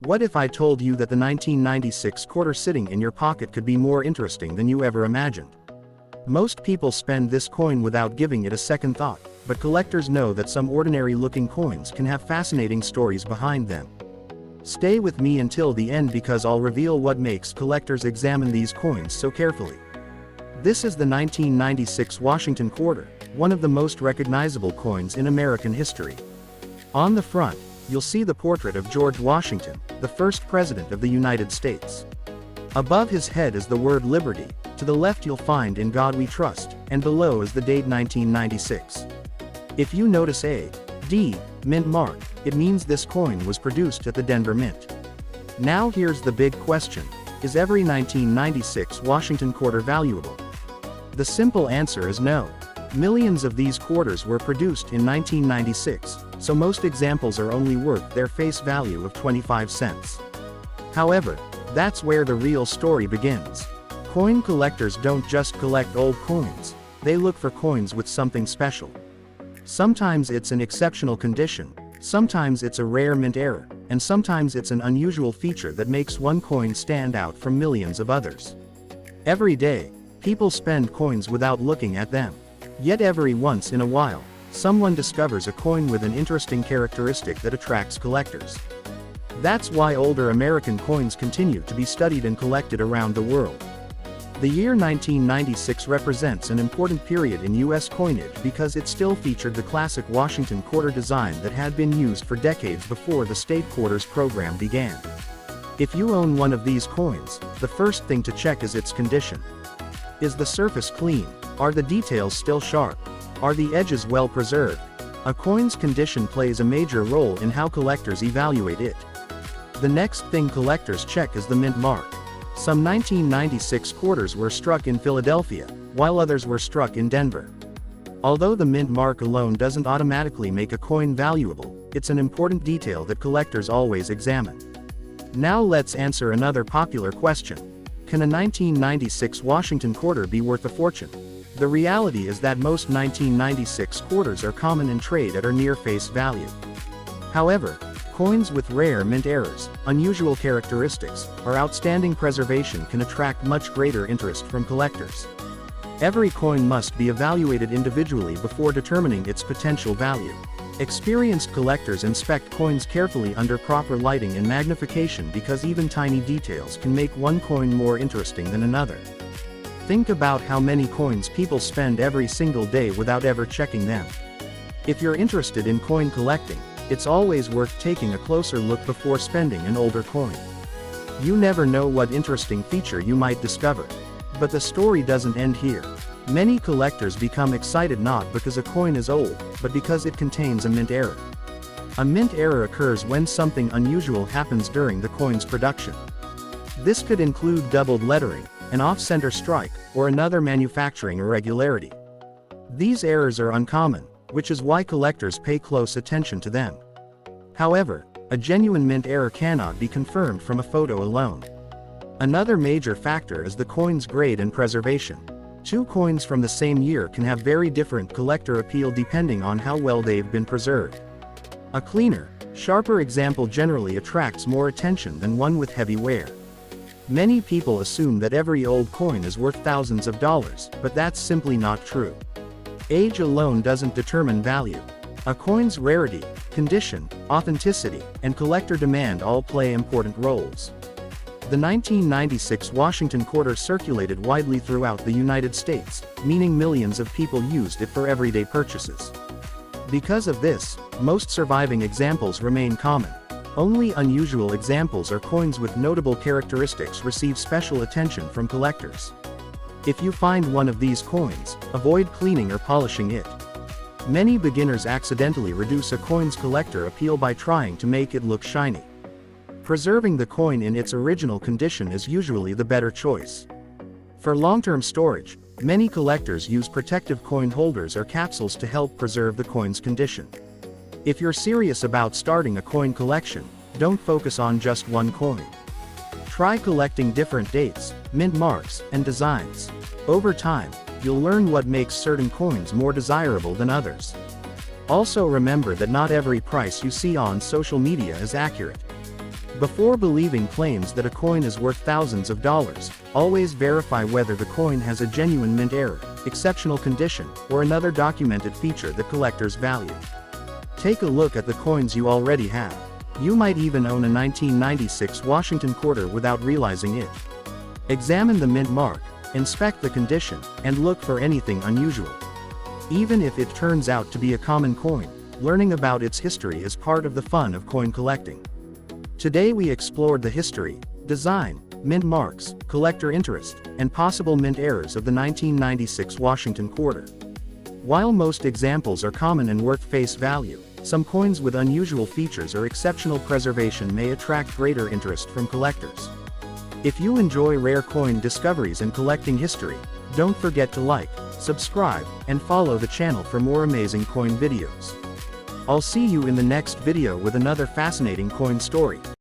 What if I told you that the 1996 quarter sitting in your pocket could be more interesting than you ever imagined? Most people spend this coin without giving it a second thought, but collectors know that some ordinary-looking coins can have fascinating stories behind them. Stay with me until the end because I'll reveal what makes collectors examine these coins so carefully. This is the 1996 Washington quarter, one of the most recognizable coins in American history. On the front, you'll see the portrait of George Washington, the first president of the United States. Above his head is the word Liberty, to the left you'll find In God We Trust, and below is the date 1996. If you notice a D mint mark, it means this coin was produced at the Denver Mint. Now here's the big question: is every 1996 Washington quarter valuable? The simple answer is no. Millions of these quarters were produced in 1996, so most examples are only worth their face value of 25 cents. However, that's where the real story begins. Coin collectors don't just collect old coins, they look for coins with something special. Sometimes it's an exceptional condition, sometimes it's a rare mint error, and sometimes it's an unusual feature that makes one coin stand out from millions of others. Every day, people spend coins without looking at them. Yet every once in a while, someone discovers a coin with an interesting characteristic that attracts collectors. That's why older American coins continue to be studied and collected around the world. The year 1996 represents an important period in U.S. coinage because it still featured the classic Washington quarter design that had been used for decades before the state quarters program began. If you own one of these coins, the first thing to check is its condition. Is the surface clean? Are the details still sharp? Are the edges well preserved? A coin's condition plays a major role in how collectors evaluate it. The next thing collectors check is the mint mark. Some 1996 quarters were struck in Philadelphia, while others were struck in Denver. Although the mint mark alone doesn't automatically make a coin valuable, it's an important detail that collectors always examine. Now let's answer another popular question. Can a 1996 Washington quarter be worth a fortune? The reality is that most 1996 quarters are common in trade at or near face value. However, coins with rare mint errors, unusual characteristics, or outstanding preservation can attract much greater interest from collectors. Every coin must be evaluated individually before determining its potential value. Experienced collectors inspect coins carefully under proper lighting and magnification because even tiny details can make one coin more interesting than another. Think about how many coins people spend every single day without ever checking them. If you're interested in coin collecting, it's always worth taking a closer look before spending an older coin. You never know what interesting feature you might discover. But the story doesn't end here. Many collectors become excited not because a coin is old, but because it contains a mint error. A mint error occurs when something unusual happens during the coin's production. This could include doubled lettering, an off-center strike, or another manufacturing irregularity. These errors are uncommon, which is why collectors pay close attention to them. However, a genuine mint error cannot be confirmed from a photo alone. Another major factor is the coin's grade and preservation. Two coins from the same year can have very different collector appeal depending on how well they've been preserved. A cleaner, sharper example generally attracts more attention than one with heavy wear. Many people assume that every old coin is worth thousands of dollars, but that's simply not true. Age alone doesn't determine value. A coin's rarity, condition, authenticity, and collector demand all play important roles. The 1996 Washington quarter circulated widely throughout the United States, meaning millions of people used it for everyday purchases. Because of this, most surviving examples remain common. Only unusual examples or coins with notable characteristics receive special attention from collectors. If you find one of these coins, avoid cleaning or polishing it. Many beginners accidentally reduce a coin's collector appeal by trying to make it look shiny. Preserving the coin in its original condition is usually the better choice. For long-term storage, many collectors use protective coin holders or capsules to help preserve the coin's condition. If you're serious about starting a coin collection, don't focus on just one coin. Try collecting different dates, mint marks, and designs. Over time, you'll learn what makes certain coins more desirable than others. Also remember that not every price you see on social media is accurate. Before believing claims that a coin is worth thousands of dollars, always verify whether the coin has a genuine mint error, exceptional condition, or another documented feature that collectors value. Take a look at the coins you already have. You might even own a 1996 Washington quarter without realizing it. Examine the mint mark, inspect the condition, and look for anything unusual. Even if it turns out to be a common coin, learning about its history is part of the fun of coin collecting. Today we explored the history, design, mint marks, collector interest, and possible mint errors of the 1996 Washington quarter. While most examples are common and worth face value, some coins with unusual features or exceptional preservation may attract greater interest from collectors. If you enjoy rare coin discoveries and collecting history, don't forget to like, subscribe, and follow the channel for more amazing coin videos. I'll see you in the next video with another fascinating coin story.